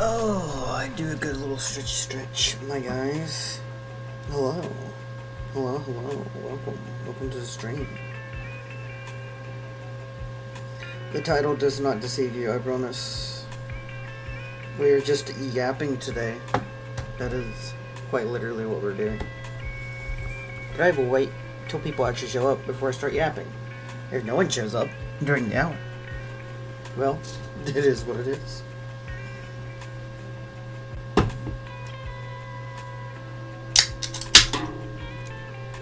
Oh, I do a good little stretch, my guys. Hello. Hello. Welcome to the stream. The title does not deceive you, I promise. We are just yapping today. That is quite literally what we're doing. But I will wait till people actually show up before I start yapping. If no one shows up during the hour, well, it is what it is.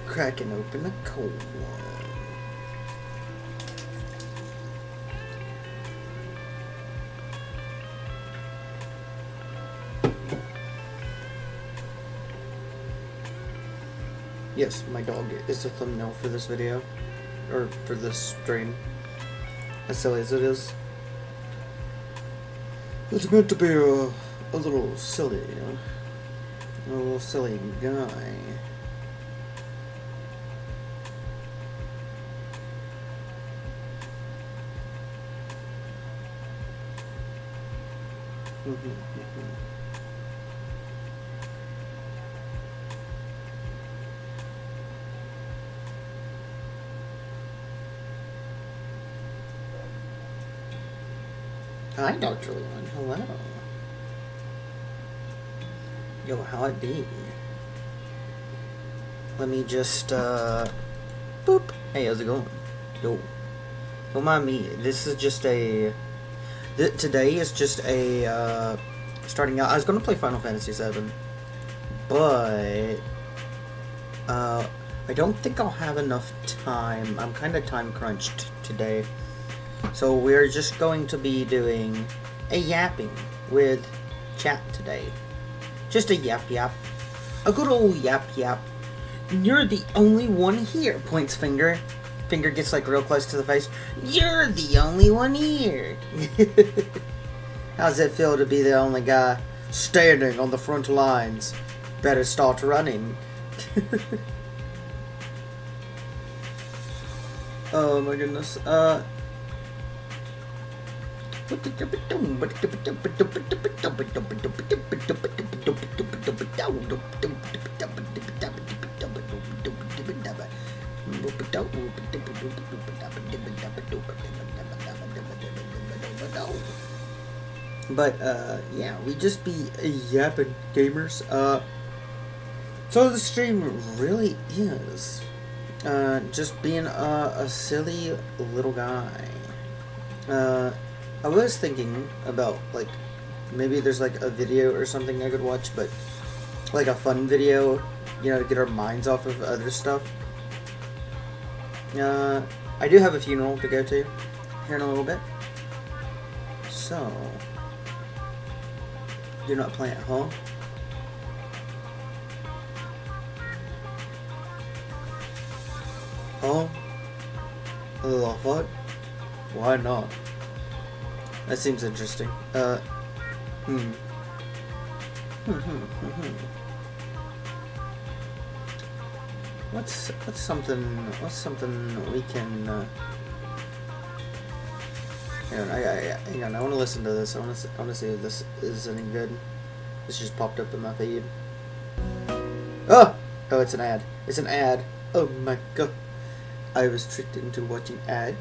Cracking open a cold one. Yes, my dog is the thumbnail for this video, or for this stream, as silly as it is. It's meant to be a little silly, a little silly guy. Hi, Dr. Leon. Hello. Yo, how it be? Let me just, boop. Hey, how's it going? Yo. Don't mind me. This is just a... Today is just a, starting out. I was going to play Final Fantasy VII, but, I don't think I'll have enough time. I'm kind of time crunched today. So we're just going to be doing a yapping with chat today. Just a yap. A good old yap. You're the only one here, points finger. Finger gets like real close to the face. You're the only one here. How's it feel to be the only guy standing on the front lines? Better start running. Oh my goodness. But yeah, we just be yapping gamers. So the stream really is just being a silly little guy. I was thinking about, like, maybe there's, like, a video or something I could watch, but, like, a fun video, you know, to get our minds off of other stuff. I do have a funeral to go to here in a little bit. So, you're not playing, huh? Huh? What? Why not? That seems interesting. What's something we can, hang on, I want to listen to this. I want to see if this is any good. This just popped up in my feed. Oh, it's an ad. It's an ad. Oh my god. I was tricked into watching ad.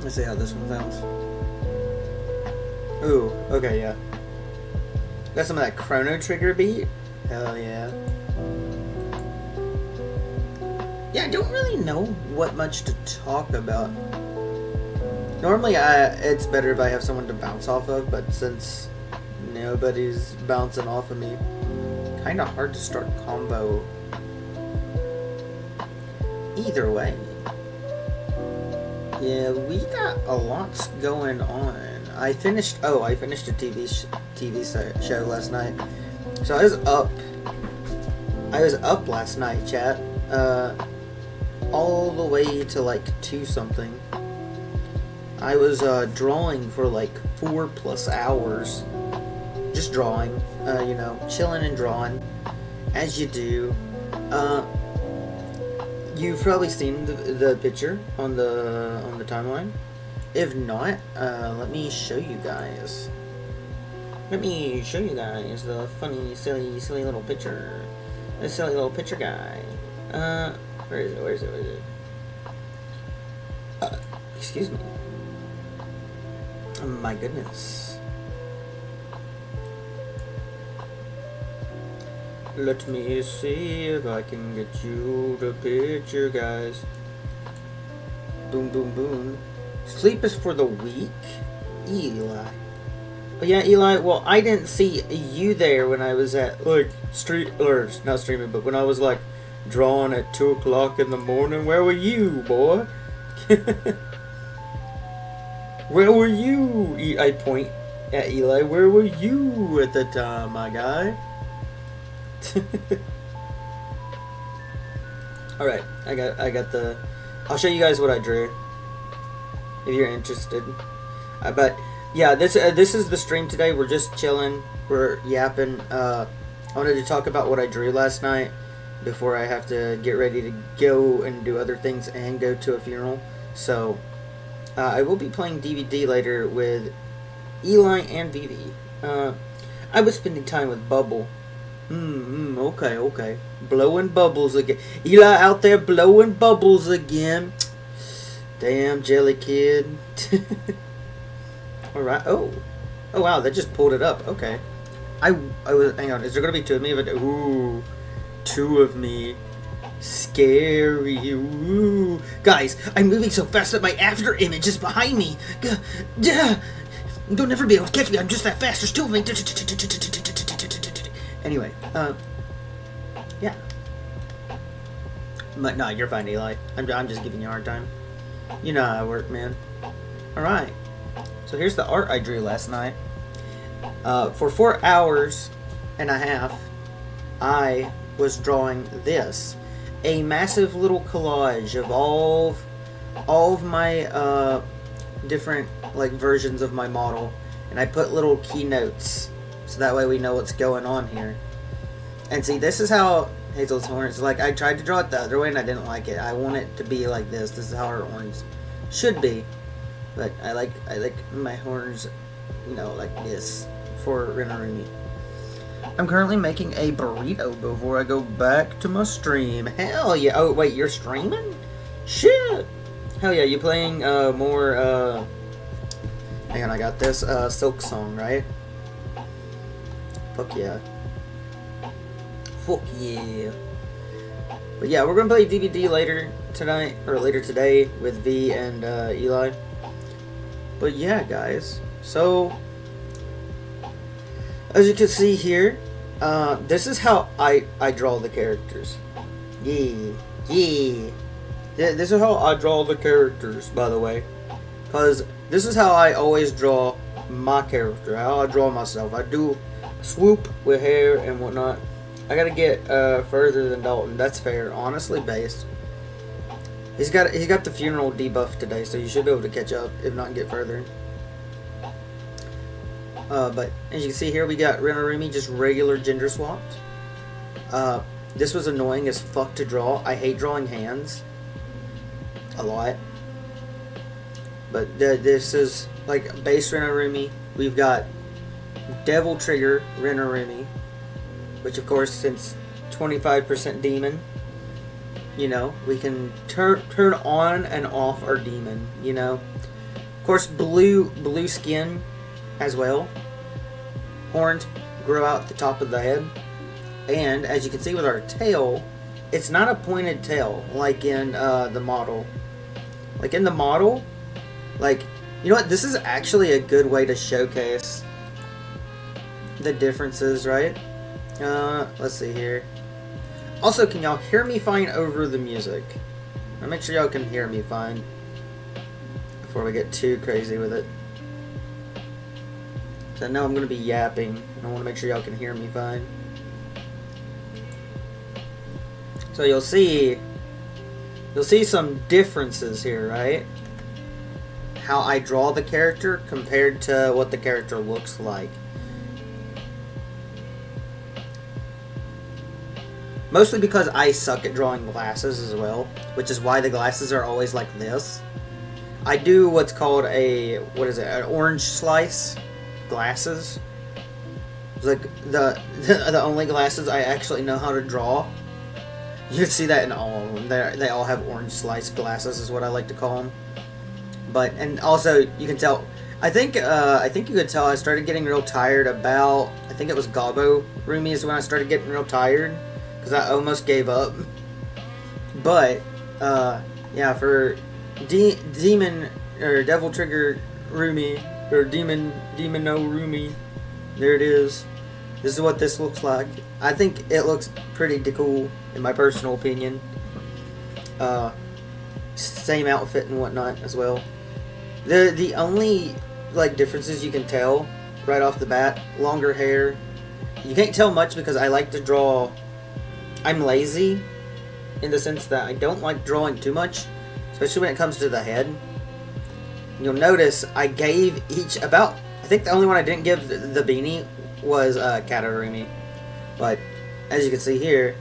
Let's see how this one sounds. Ooh, okay, yeah. Got some of that Chrono Trigger beat? Hell yeah. Yeah, I don't really know what much to talk about. Normally, it's better if I have someone to bounce off of, but since nobody's bouncing off of me, kinda hard to start combo. Either way. Yeah, we got a lot going on. I finished a TV show last night. So I was up last night, chat. All the way to like 2 something. I was drawing for like 4+ hours. Just drawing, you know, chilling and drawing, as you do. You've probably seen the picture on the timeline. If not, let me show you guys. Let me show you guys the funny, silly little picture. This silly little picture guy. Where is it? Where is it? Where is it? Excuse me. Oh, my goodness. Let me see if I can get you the picture, guys. Boom, boom, boom. Sleep is for the weak? Eli. Oh, yeah, Eli, well, I didn't see you there when I was at, like, not streaming, but when I was, like, drawing at 2 o'clock in the morning. Where were you, boy? Where were you? I point at Eli. Where were you at the time, my guy? Alright, I got the... I'll show you guys what I drew, if you're interested. But, yeah, this is the stream today. We're just chilling. We're yapping. I wanted to talk about what I drew last night before I have to get ready to go and do other things and go to a funeral. So, I will be playing DVD later with Eli and Vivi. I was spending time with Bubble. Okay. Blowing bubbles again. Eli out there blowing bubbles again. Damn, Jelly Kid. Alright. Oh, wow, that just pulled it up. Okay. I was... Hang on, is there going to be 2 of me? Ooh, 2 of me. Scary. Ooh. Guys, I'm moving so fast that my after image is behind me. You'll never be able to catch me. I'm just that fast. There's 2 of me. Anyway, yeah. But no, you're fine, Eli. I'm just giving you a hard time. You know how I work, man. Alright. So here's the art I drew last night. For 4 hours and a half, I was drawing this. A massive little collage of all of my different like versions of my model. And I put little keynotes. So that way we know what's going on here. And see, this is how Hazel's horns, like, I tried to draw it the other way and I didn't like it. I want it to be like this. This is how her horns should be. But I like my horns, you know, like this for Rinarumi. I'm currently making a burrito before I go back to my stream. Hell yeah. Oh, wait, you're streaming? Shit. Hell yeah, you playing more, hang on, I got this Silk Song, right? Fuck yeah. Fuck yeah. But yeah, we're gonna play DVD later tonight, or later today, with V and Eli. But yeah, guys. So, as you can see here, this is how I draw the characters. Yeah. This is how I draw the characters, by the way. Because this is how I always draw my character, how I draw myself. I do swoop with hair and whatnot. I gotta get further than Dalton. That's fair. Honestly based. He's got the funeral debuff today, so you should be able to catch up, if not get further. But as you can see here, we got Rinarumi just regular gender swapped. This was annoying as fuck to draw. I hate drawing hands a lot. But this is like base Rinarumi. We've got Devil Trigger Rinarumi, which of course, since 25% demon, you know, we can turn on and off our demon, you know. Of course, blue skin as well. Horns grow out the top of the head. And as you can see with our tail, it's not a pointed tail like in the model. Like in the model, like, you know what, this is actually a good way to showcase the differences, right? Let's see here. Also, can y'all hear me fine over the music? I'll make sure y'all can hear me fine before we get too crazy with it. So I know I'm going to be yapping, and I want to make sure y'all can hear me fine. So you'll see some differences here, right? How I draw the character compared to what the character looks like. Mostly because I suck at drawing glasses as well, which is why the glasses are always like this. I do what's called an orange slice glasses. It's like the only glasses I actually know how to draw. You can see that in all of them. They all have orange slice glasses is what I like to call them. But, and also, you can tell, I think you could tell I started getting real tired about, I think it was Gobbo Rumi is when I started getting real tired. Because I almost gave up. But, yeah, for Demon, or Devil Trigger Rumi, or Demon-No Rumi, there it is. This is what this looks like. I think it looks pretty cool, in my personal opinion. Same outfit and whatnot as well. The only like differences you can tell right off the bat, longer hair. You can't tell much because I like to draw. I'm lazy in the sense that I don't like drawing too much, especially when it comes to the head. You'll notice I gave each about. I think the only one I didn't give the beanie was Katarumi, but as you can see here,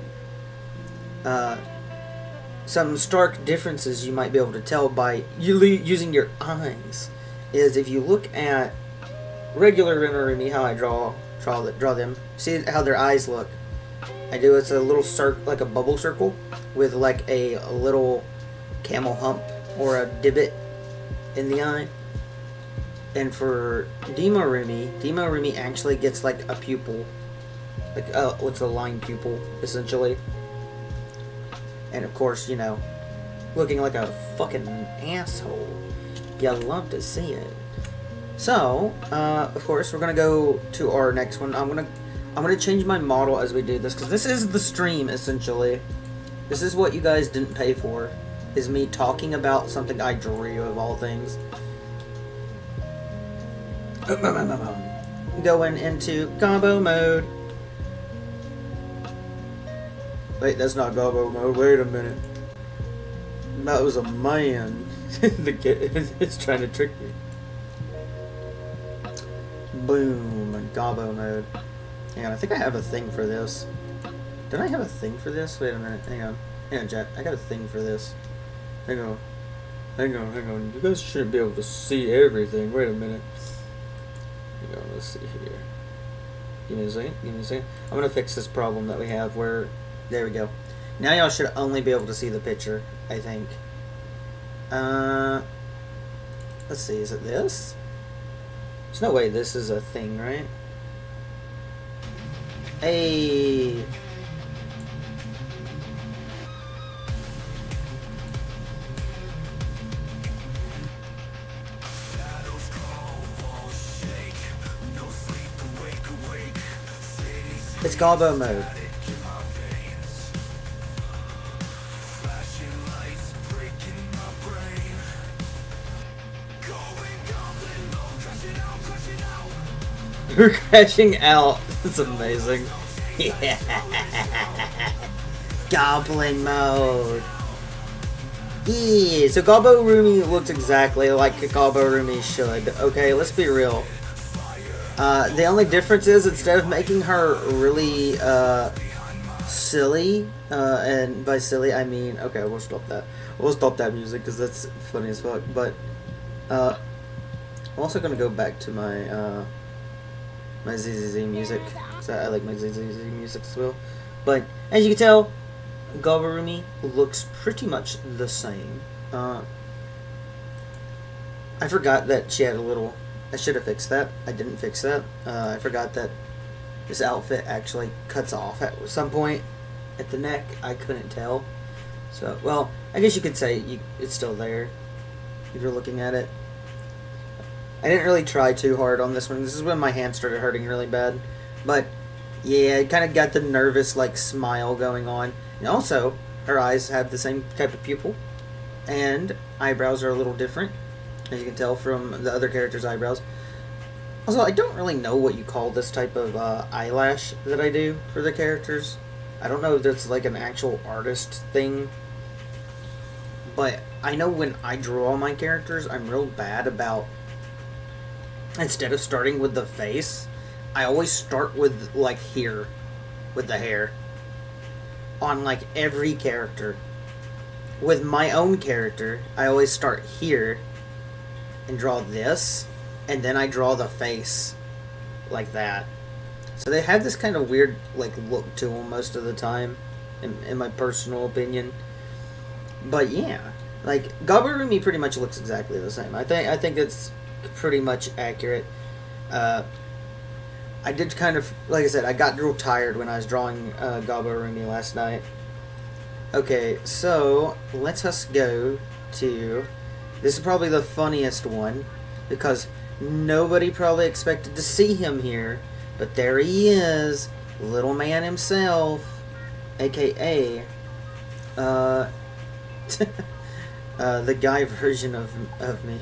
some stark differences you might be able to tell by using your eyes is if you look at regular Rimurumi, how I draw them. See how their eyes look. It's a little circle, like a bubble circle, with like a little camel hump or a divot in the eye. And for Demorumi actually gets like a pupil, like what's a line pupil essentially. And of course, you know, looking like a fucking asshole. You love to see it. So, of course, we're gonna go to our next one. I'm gonna change my model as we do this, because this is the stream essentially. This is what you guys didn't pay for, is me talking about something I drew of all things. Going into Gobbo mode. Wait, that's not Gobbo mode. Wait a minute. That was a man. It's trying to trick me. Boom. Gobbo mode. Hang on, I think I have a thing for this. Did I have a thing for this? Wait a minute. Hang on. Hang on, Jack. I got a thing for this. Hang on. Hang on. You guys shouldn't be able to see everything. Wait a minute. Hang on, let's see here. Give me a second. I'm gonna fix this problem that we have where... There we go. Now y'all should only be able to see the picture, I think. Let's see, is it this? There's no way this is a thing, right? Hey! It's Gobbo mode. We're crashing out. It's amazing. Yeah. Goblin mode. Yeah. So Gobbo Rumi looks exactly like Gobbo Rumi should. Okay, let's be real. The only difference is instead of making her really silly, and by silly I mean, okay, we'll stop that. We'll stop that music because that's funny as fuck. But I'm also gonna go back to my my ZZZ music, because I like my ZZZ music as well. But as you can tell, Gobbo Rumi looks pretty much the same. I forgot that she had a little... I should have fixed that. I didn't fix that. I forgot that this outfit actually cuts off at some point at the neck. I couldn't tell. So, well, I guess you could say it's still there if you're looking at it. I didn't really try too hard on this one. This is when my hand started hurting really bad. But, yeah, it kind of got the nervous, like, smile going on. And also, her eyes have the same type of pupil. And eyebrows are a little different, as you can tell from the other character's eyebrows. Also, I don't really know what you call this type of eyelash that I do for the characters. I don't know if that's like an actual artist thing. But I know when I draw my characters, I'm real bad about... Instead of starting with the face, I always start with, like, here, with the hair. on like every character. With my own character, I always start here and draw this, and then I draw the face like that. So they have this kind of weird like look to them most of the time, in my personal opinion. But yeah, like Gabarumi pretty much looks exactly the same. I think it's pretty much accurate. I did kind of, like I said, I got real tired when I was drawing Gabarumi last night. Okay, so let us go to. This is probably the funniest one because nobody probably expected to see him here, but there he is, little man himself, aka the guy version of me.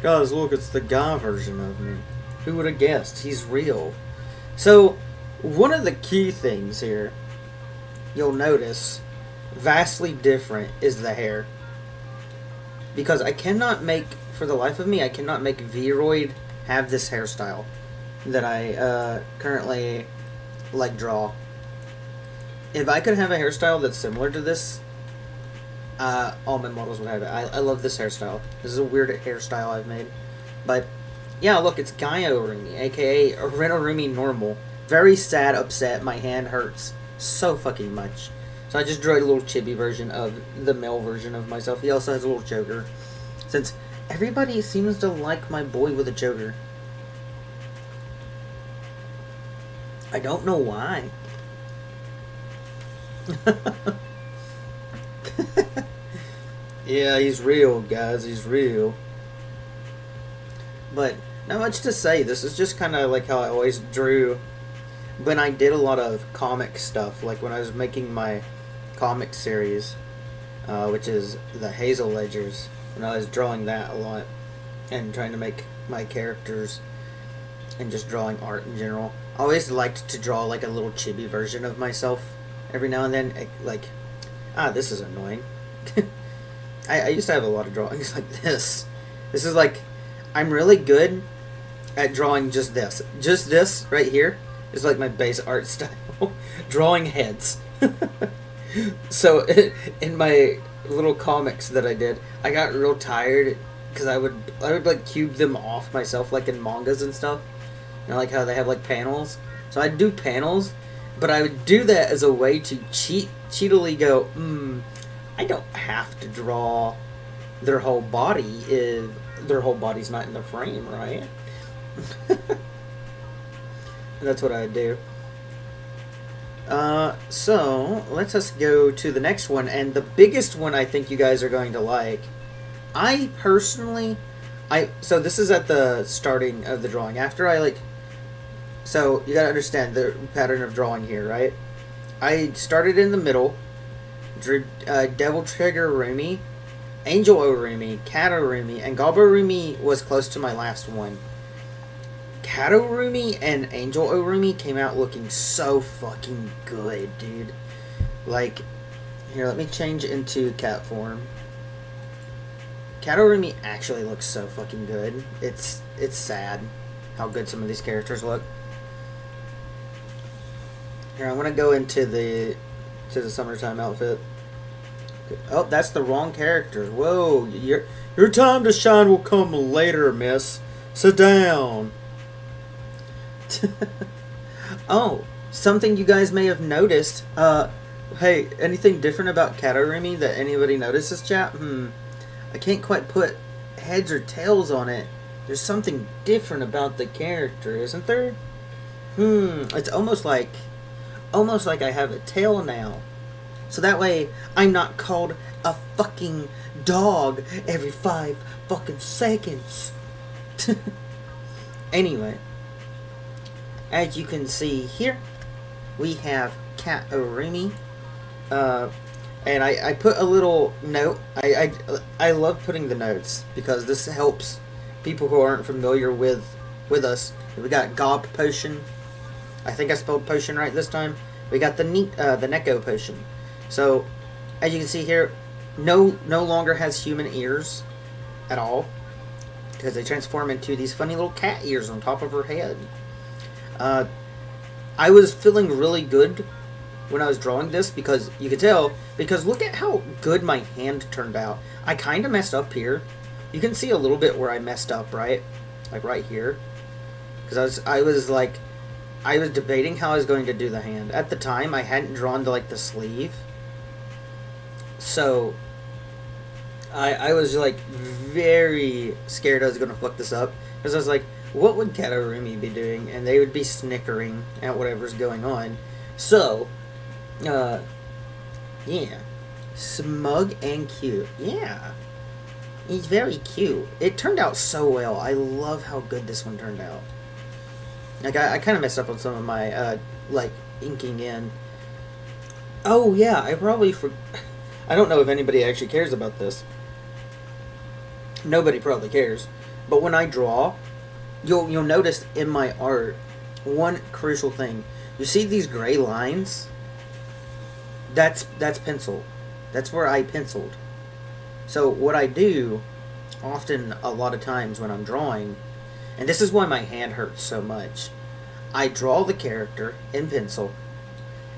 Guys, look, it's the guy version of me. Who would have guessed? He's real. So, one of the key things here, you'll notice, vastly different, is the hair. Because I cannot make, for the life of me, I cannot make Vroid have this hairstyle that I currently like draw. If I could have a hairstyle that's similar to this, all my models would have it. I love this hairstyle. This is a weird hairstyle I've made. But, yeah, look, it's Gaiorumi, aka Renorumi Normal. Very sad, upset, my hand hurts so fucking much. So I just drew a little chibi version of the male version of myself. He also has a little choker. Since everybody seems to like my boy with a choker. I don't know why. Yeah, he's real, guys. He's real. But not much to say. This is just kind of like how I always drew when I did a lot of comic stuff. Like when I was making my comic series, which is the Hazel Ledgers. When I was drawing that a lot and trying to make my characters and just drawing art in general. I always liked to draw like a little chibi version of myself every now and then. Like, this is annoying. I used to have a lot of drawings like this. This is like, I'm really good at drawing just this. Just this right here is like my base art style. Drawing heads. So in my little comics that I did, I got real tired because I would like cube them off myself like in mangas and stuff. You know, like how they have like panels. So I'd do panels, but I would do that as a way to cheatily go, I don't have to draw their whole body if their whole body's not in the frame, right? And that's what I'd do. So let us go to the next one, and the biggest one I think you guys are going to like. I personally, so this is at the starting of the drawing. After I like, so you gotta understand the pattern of drawing here, right? I started in the middle, drew Devil Trigger Rumi, Angel Orumi, Katarumi, and Gabarumi was close to my last one. Katarumi and Angel Orumi came out looking so fucking good, dude. Like, here, let me change into cat form. Katarumi actually looks so fucking good. It's sad how good some of these characters look. Here, I'm gonna go into the summertime outfit. Oh, that's the wrong character. Whoa, your time to shine will come later, miss. Sit down. Oh, something you guys may have noticed. Hey, anything different about Katarumi that anybody notices, chat? I can't quite put heads or tails on it. There's something different about the character, isn't there? It's almost like I have a tail now. So that way, I'm not called a fucking dog every 5 fucking seconds. Anyway, as you can see here, we have Katarumi. And I put a little note. I love putting the notes because this helps people who aren't familiar with us. We got Gob Potion. I think I spelled potion right this time. We got the Neko Potion. So, as you can see here, no longer has human ears at all because they transform into these funny little cat ears on top of her head. I was feeling really good when I was drawing this, because you could tell, because look at how good my hand turned out. I kind of messed up here. You can see a little bit where I messed up, right? Like right here. Because I was debating how I was going to do the hand. At the time, I hadn't drawn the sleeve. So, I was like very scared I was going to fuck this up. Because I was like, what would Katarumi be doing? And they would be snickering at whatever's going on. So, yeah. Smug and cute. Yeah. He's very cute. It turned out so well. I love how good this one turned out. Like, I kind of messed up on some of my, inking in. Oh, yeah, I probably I don't know if anybody actually cares about this. Nobody probably cares. But when I draw, you'll notice in my art, one crucial thing. You see these gray lines? That's pencil. That's where I penciled. So what I do, often a lot of times when I'm drawing, and this is why my hand hurts so much, I draw the character in pencil,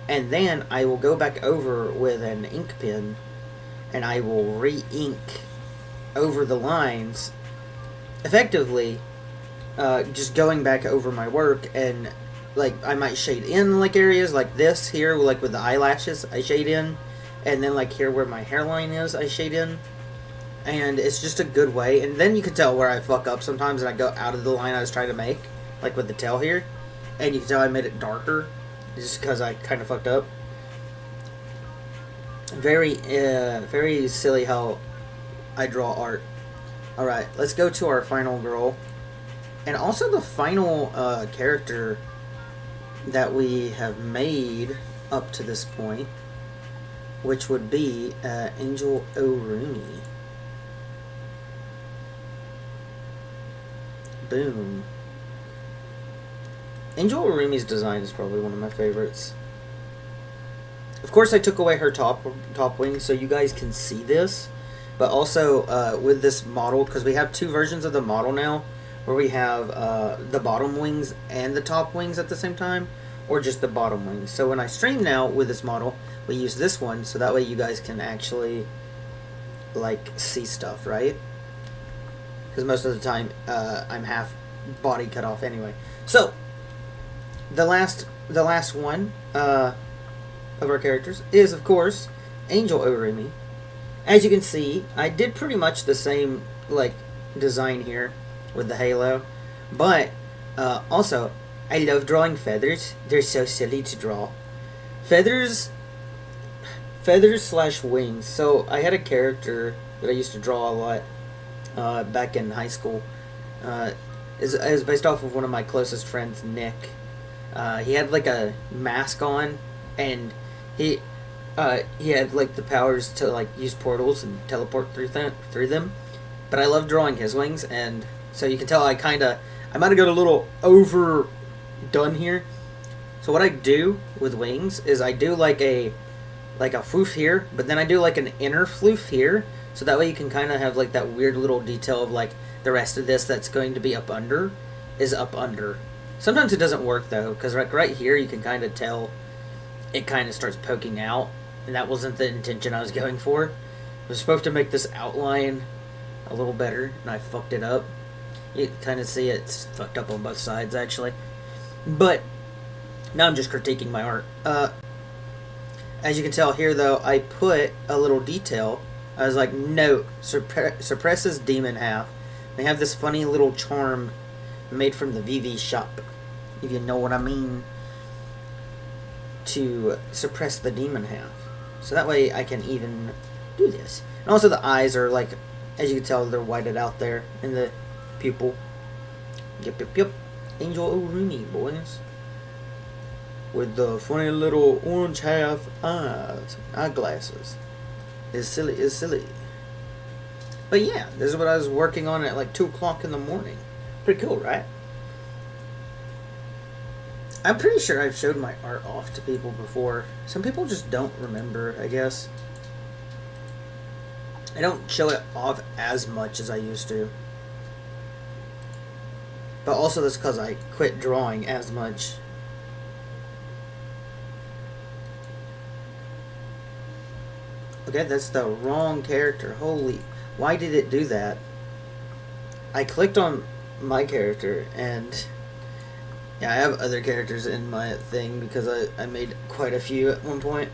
and then I will go back over with an ink pen, and I will re-ink over the lines, effectively just going back over my work, and I might shade in areas like this here, with the eyelashes, I shade in, and then here where my hairline is, I shade in. And it's just a good way. And then you can tell where I fuck up sometimes, and I go out of the line I was trying to make, like with the tail here. And you can tell I made it darker just because I kind of fucked up. Very silly how I draw art. Alright, let's go to our final girl. And also the final character that we have made up to this point, which would be Angel Orumi. Boom. Angel Orumi's design is probably one of my favorites. Of course, I took away her top wing so you guys can see this. But also, with this model, because we have two versions of the model now, where we have the bottom wings and the top wings at the same time, or just the bottom wings. So when I stream now with this model, we use this one, so that way you guys can actually, see stuff, right? Because most of the time, I'm half body cut off anyway. So, the last one of our characters is, of course, Angel Orumi. As you can see, I did pretty much the same, design here with the halo. But, also, I love drawing feathers. They're so silly to draw. Feathers / wings. So, I had a character that I used to draw a lot. Back in high school, is based off of one of my closest friends, Nick. He had a mask on, and he had the powers to use portals and teleport through them. But I love drawing his wings, and so you can tell I might have got a little overdone here. So what I do with wings is I do a floof here, but then I do an inner floof here. So that way you can kind of have that weird little detail of the rest of this that's going to be up under is up under. Sometimes it doesn't work though, because right here you can kind of tell it kind of starts poking out, and that wasn't the intention I was going for. I was supposed to make this outline a little better, and I fucked it up. You can kind of see it's fucked up on both sides actually. But now I'm just critiquing my art. As you can tell here though, I put a little detail. I was like, no, suppresses demon half. They have this funny little charm made from the VV shop, if you know what I mean, to suppress the demon half. So that way I can even do this. And also the eyes are as you can tell, they're whited out there in the pupil. Yep. Angel Orumi, boys. With the funny little orange half eyeglasses. Is silly. But yeah, this is what I was working on at 2 o'clock in the morning. Pretty cool, right? I'm pretty sure I've showed my art off to people before. Some people just don't remember, I guess. I don't show it off as much as I used to. But also that's because I quit drawing as much. Okay, that's the wrong character. Holy, why did it do that? I clicked on my character, and yeah, I have other characters in my thing because I made quite a few at one point.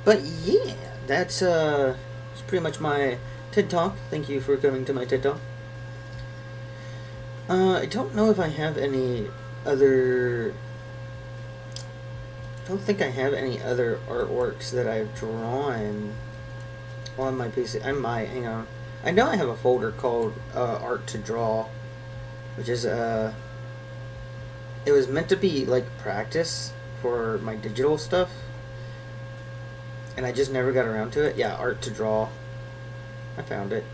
But yeah, that's pretty much my TED Talk. Thank you for coming to my TED Talk. I don't know if I have any other... I don't think I have any other artworks that I've drawn on my PC. I might, hang on. I know I have a folder called Art to Draw, which is, it was meant to be, like, practice for my digital stuff, and I just never got around to it. Yeah, Art to Draw. I found it.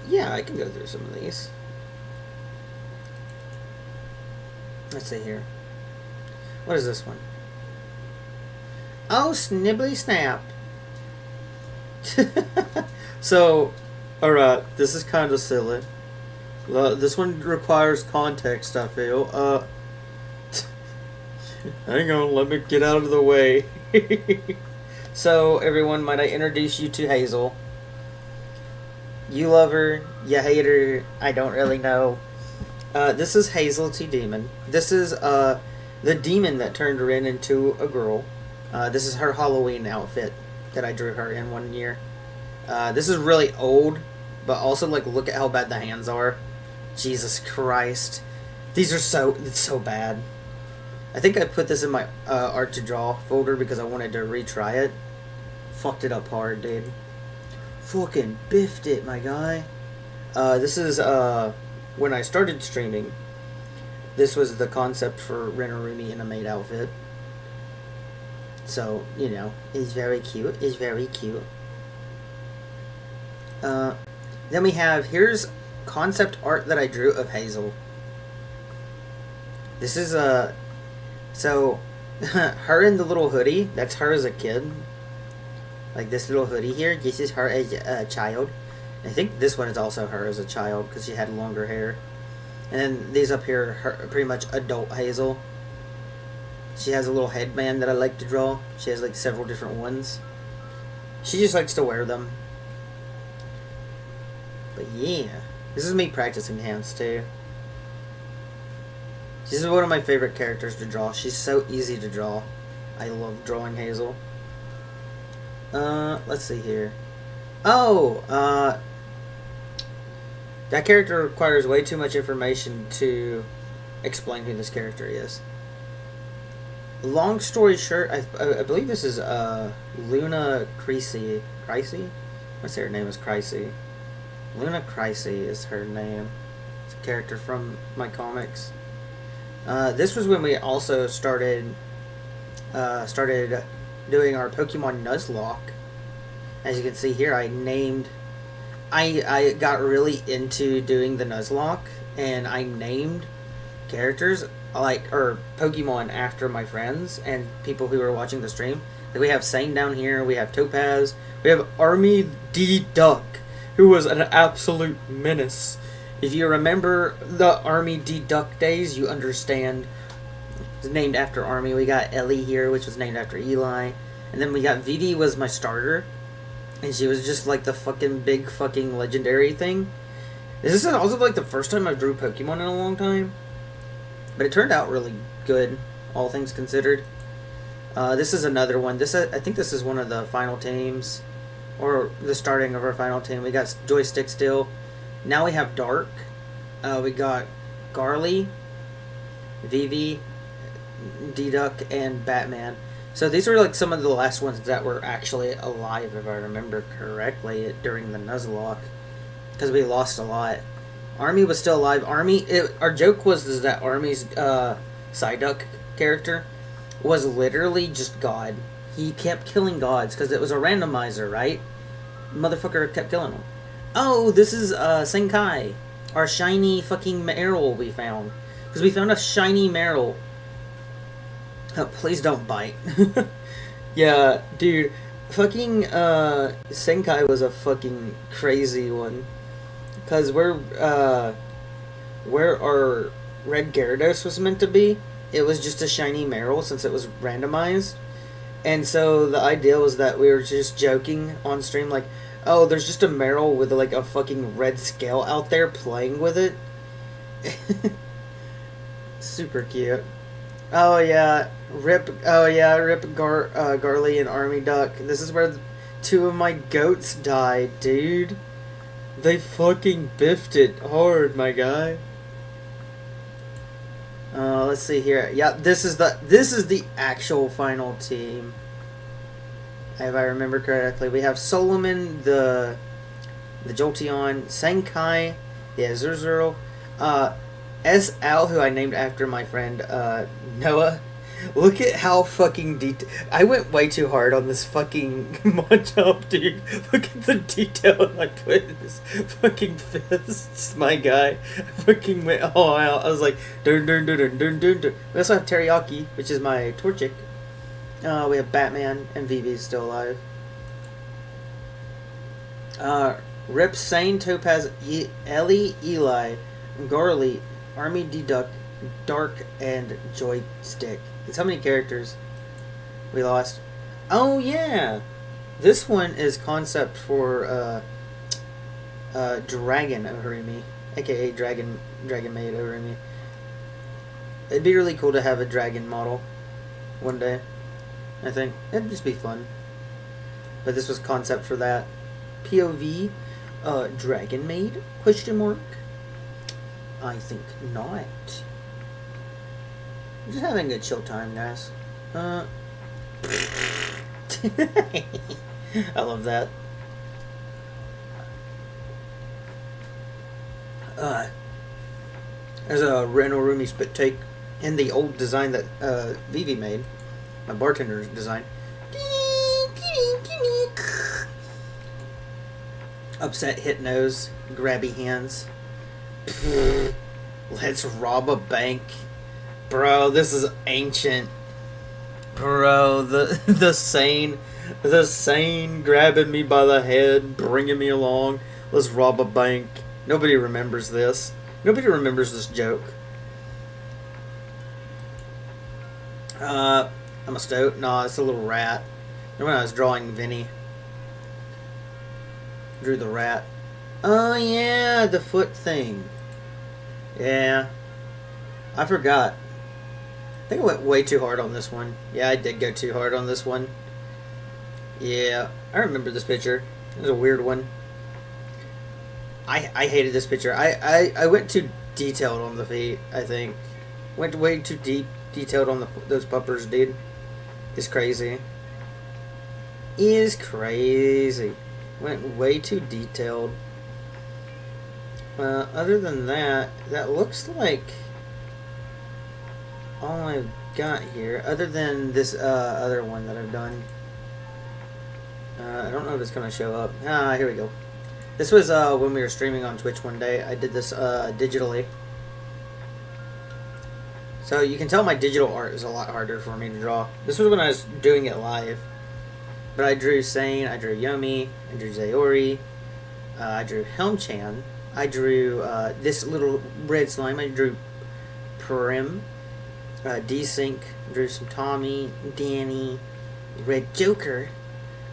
Yeah, I can go through some of these. Let's see here. What is this one? Oh, Snibbly Snap. So, alright, this is kind of silly. This one requires context, I feel. Hang on, let me get out of the way. So, everyone, might I introduce you to Hazel? You love her, you hate her, I don't really know. This is Hazel T. Demon. This is, the demon that turned Ren into a girl. This is her Halloween outfit that I drew her in one year. This is really old, but also, like, look at how bad the hands are. Jesus Christ. These are it's so bad. I think I put this in my Art to Draw folder because I wanted to retry it. Fucked it up hard, dude. Fucking biffed it, my guy. This is, when I started streaming. This was the concept for Ren Arumi in a maid outfit. So, you know, it's very cute. It's very cute. Then we have, here's concept art that I drew of Hazel. This is, so, her in the little hoodie, that's her as a kid. Like this little hoodie here, this is her as a child. I think this one is also her as a child because she had longer hair. And then these up here, her pretty much adult Hazel. She has a little headband that I like to draw. She has like several different ones. She just likes to wear them. But yeah, this is me practicing hands too. This is one of my favorite characters to draw. She's so easy to draw. I love drawing Hazel. Let's see here. Oh, that character requires way too much information to explain who this character is. Long story short, I believe this is, Luna Creasy. Creasy? I say her name is Creasy. Luna Creasy is her name. It's a character from my comics. This was when we also started doing our Pokemon Nuzlocke. As you can see here, I got really into doing the Nuzlocke, and I named characters or Pokemon after my friends and people who were watching the stream. Like we have Sane down here, we have Topaz, we have Army D Duck, who was an absolute menace. If you remember the Army D Duck days, you understand. It's named after Army. We got Ellie here, which was named after Eli. And then we got Vivi was my starter. And she was just like the fucking big fucking legendary thing. This is also like the first time I drew Pokemon in a long time. But it turned out really good, all things considered. This is another one. I think this is one of the final teams. Or the starting of our final team. We got Joystick still. Now we have Dark. We got Garly, Vivi, D-Duck, and Batman. So these were like some of the last ones that were actually alive, if I remember correctly, during the Nuzlocke. Because we lost a lot. Army was still alive. Our joke was that Army's Psyduck character was literally just God. He kept killing gods because it was a randomizer, right? Motherfucker kept killing them. Oh, this is Senkai. Our shiny fucking Meryl we found. Because we found a shiny Meryl. Oh, please don't bite. Yeah, dude. Fucking Senkai was a fucking crazy one. Because where our Red Gyarados was meant to be, it was just a shiny Meryl since it was randomized. And so the idea was that we were just joking on stream, like, oh, there's just a Meryl with like a fucking red scale out there playing with it. Super cute. Oh yeah, rip. Oh yeah, rip Garly and Army Duck. This is where two of my goats died, dude. They fucking biffed it hard, my guy. Let's see here. Yeah, this is the actual final team. If I remember correctly, we have Solomon, the Jolteon, Senkai, the Azuzuro, S.L., who I named after my friend Noah. Look at how fucking I went way too hard on this fucking Machop, dude. Look at the detail I put in his fucking fists, my guy. I fucking went all out. I was like, dun dun dun dun dun dun dun. We also have Teriyaki, which is my Torchic. We have Batman, and Vivi's still alive. Rip, Sane, Topaz, Ellie, Eli, Garly, Army D-Duck, Dark, and Joystick. That's how many characters we lost. Oh yeah! This one is concept for Dragon Ohurimi, aka Dragon Maid Ohurimi. It'd be really cool to have a dragon model one day. I think it'd just be fun. But this was concept for that. POV, Dragon Maid? Question mark. I think not. I'm just having a chill time, guys. I love that. There's a Renorumi spit take in the old design that Vivi made. My bartender's design. Upset hit nose, grabby hands. Let's rob a bank. Bro, this is ancient. Bro, the sane grabbing me by the head, bringing me along. Let's rob a bank. Nobody remembers this. Nobody remembers this joke. I'm a stoat. No, it's a little rat. Remember when I was drawing Vinny? Drew the rat. Oh yeah, the foot thing. Yeah. I forgot. I think I went way too hard on this one. Yeah, I did go too hard on this one. Yeah, I remember this picture. It was a weird one. I hated this picture. I went too detailed on the feet, I think. Went way too detailed on those puppers, dude. It's crazy. Is crazy. Went way too detailed. Other than that, that looks like all I've got here. Other than this other one that I've done. I don't know if it's going to show up. Here we go. This was when we were streaming on Twitch one day. I did this digitally. So you can tell my digital art is a lot harder for me to draw. This was when I was doing it live. But I drew Sane, I drew Yomi, I drew Zaori, I drew Helm-chan, I drew this little red slime, I drew Prim, Desync, drew some Tommy, Danny, Red Joker.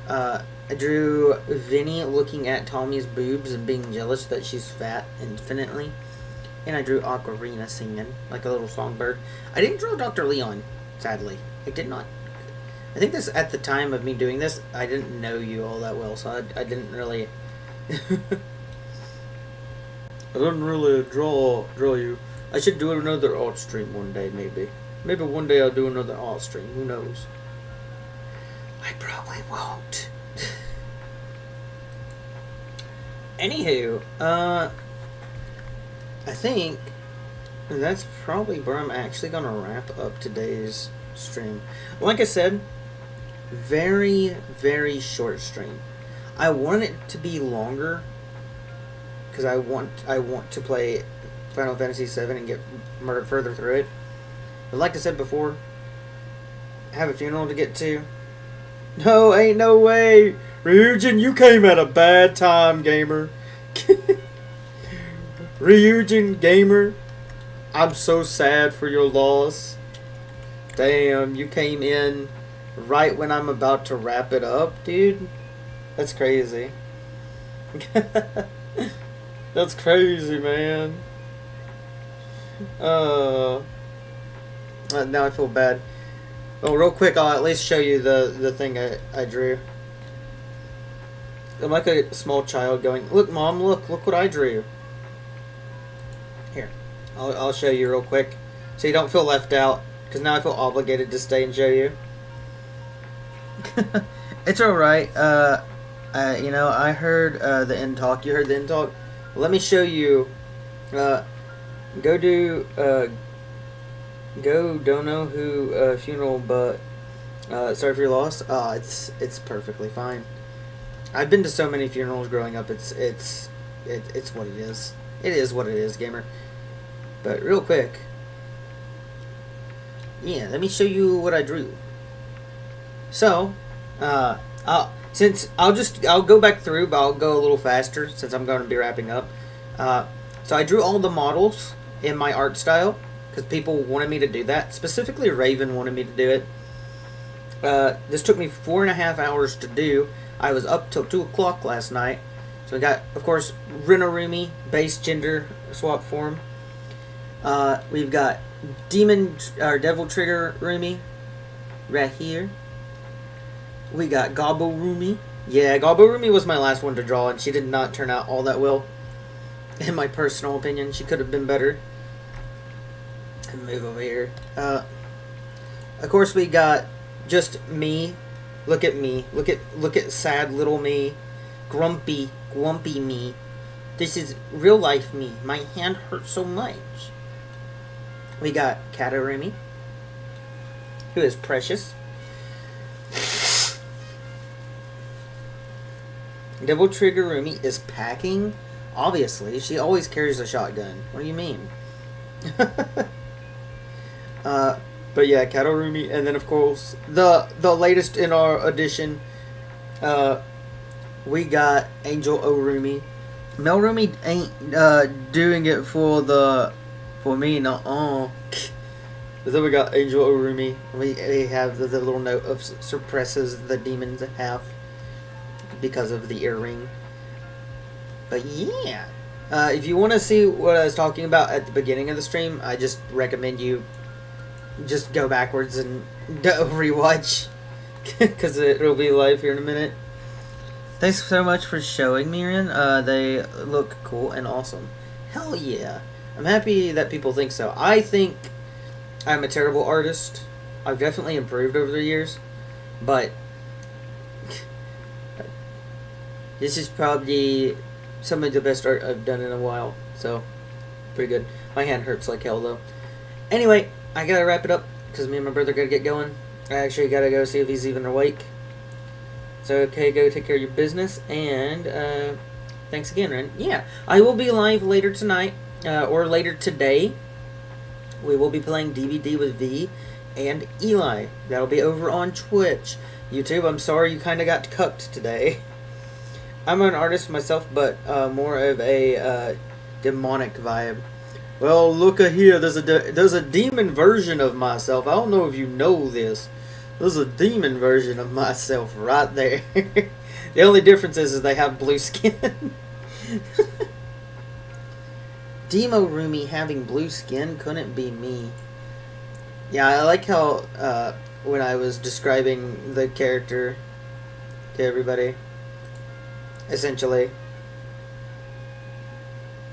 I drew Vinny looking at Tommy's boobs and being jealous that she's fat infinitely. And I drew Ocarina singing like a little songbird. I didn't draw Dr. Leon, sadly. I did not. I think this, at the time of me doing this, I didn't know you all that well, so I didn't really... I didn't really draw you. I should do another art stream one day, maybe. Maybe one day I'll do another art stream. Who knows? I probably won't. Anywho, I think that's probably where I'm actually going to wrap up today's stream. Like I said, very, very short stream. I want it to be longer because I want to play Final Fantasy VII and get further through it. But like I said before, I have a funeral to get to. No, ain't no way. Ryujin, you came at a bad time, gamer. Ryujin, gamer, I'm so sad for your loss. Damn, you came in right when I'm about to wrap it up, dude. That's crazy. That's crazy, man. Now I feel bad. Well, real quick, I'll at least show you the thing I drew. I'm like a small child going, "Look, Mom, look what I drew." Here, I'll show you real quick, so you don't feel left out. Because now I feel obligated to stay and show you. It's alright. You know, I heard the end talk. You heard the end talk? Well, let me show you. Go don't know who funeral, but sorry for your loss. It's perfectly fine. I've been to so many funerals growing up. It's what it is. It is what it is, gamer. But real quick. Yeah, let me show you what I drew. So, I'll go back through, but I'll go a little faster since I'm going to be wrapping up. So I drew all the models in my art style because people wanted me to do that. Specifically, Raven wanted me to do it. This took me 4.5 hours to do. I was up till 2 o'clock last night. So we got, of course, Rinorumi, base gender swap form. We've got Devil Trigger Rumi right here. We got Gobbo Rumi. Yeah, Gobbo Rumi was my last one to draw, and she did not turn out all that well. In my personal opinion, she could have been better. And move over here. Of course, we got just me. Look at me. Look at sad little me. Grumpy me. This is real life me. My hand hurts so much. We got Katarumi, who is precious. Devil Trigger Rumi is packing. Obviously, she always carries a shotgun. What do you mean? But yeah, Katarumi, and then of course the latest in our edition, we got Angel Orumi. Melrumi ain't doing it for me, no. But then we got Angel Orumi. We have the little note of suppresses the demons half because of the earring. But yeah, if you want to see what I was talking about at the beginning of the stream, I just recommend you just go backwards and rewatch because it'll be live here in a minute. Thanks so much for showing me, Rin. They look cool and awesome. Hell yeah. I'm happy that people think so. I think I'm a terrible artist. I've definitely improved over the years. But this is probably some of the best art I've done in a while. So, pretty good. My hand hurts like hell, though. Anyway, I gotta wrap it up because me and my brother gotta get going. I actually gotta go see if he's even awake. So, okay, go take care of your business. And, thanks again, Ren. Yeah, I will be live later tonight. Or later today, we will be playing DVD with V and Eli. That'll be over on Twitch. YouTube, I'm sorry you kind of got cucked today. I'm an artist myself, but more of a demonic vibe. Well, look at here. There's a demon version of myself. I don't know if you know this. There's a demon version of myself right there. The only difference is they have blue skin. Demo Rumi having blue skin couldn't be me. Yeah, I like how when I was describing the character to everybody, essentially,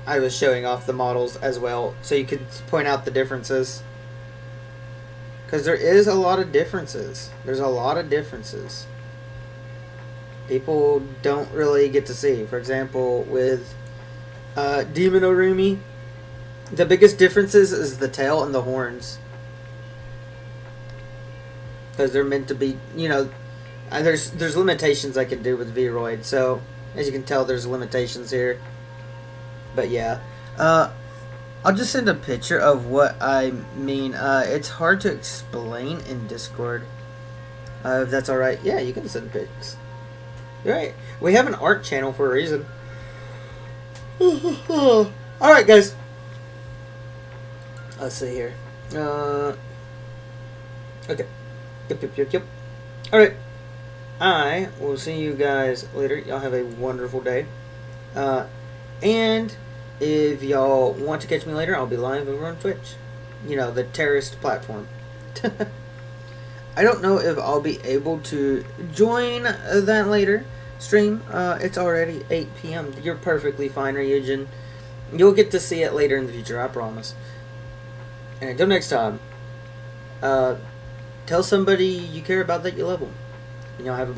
I was showing off the models as well, so you could point out the differences. Because there is a lot of differences. There's a lot of differences. People don't really get to see. For example, with Demon Orumi, the biggest differences is the tail and the horns. Because they're meant to be, you know, there's limitations I can do with Vroid. So, as you can tell, there's limitations here. But yeah. I'll just send a picture of what I mean. It's hard to explain in Discord. If that's alright. Yeah, you can send pics. You're right. We have an art channel for a reason. Alright, guys. Let's see here. Okay. Yep. Alright. I will see you guys later. Y'all have a wonderful day. And if y'all want to catch me later, I'll be live over on Twitch. You know, the terrorist platform. I don't know if I'll be able to join that later stream. It's already 8 p.m. You're perfectly fine, Ryujin. You'll get to see it later in the future, I promise. And until next time, tell somebody you care about that you love them. And y'all have a blessed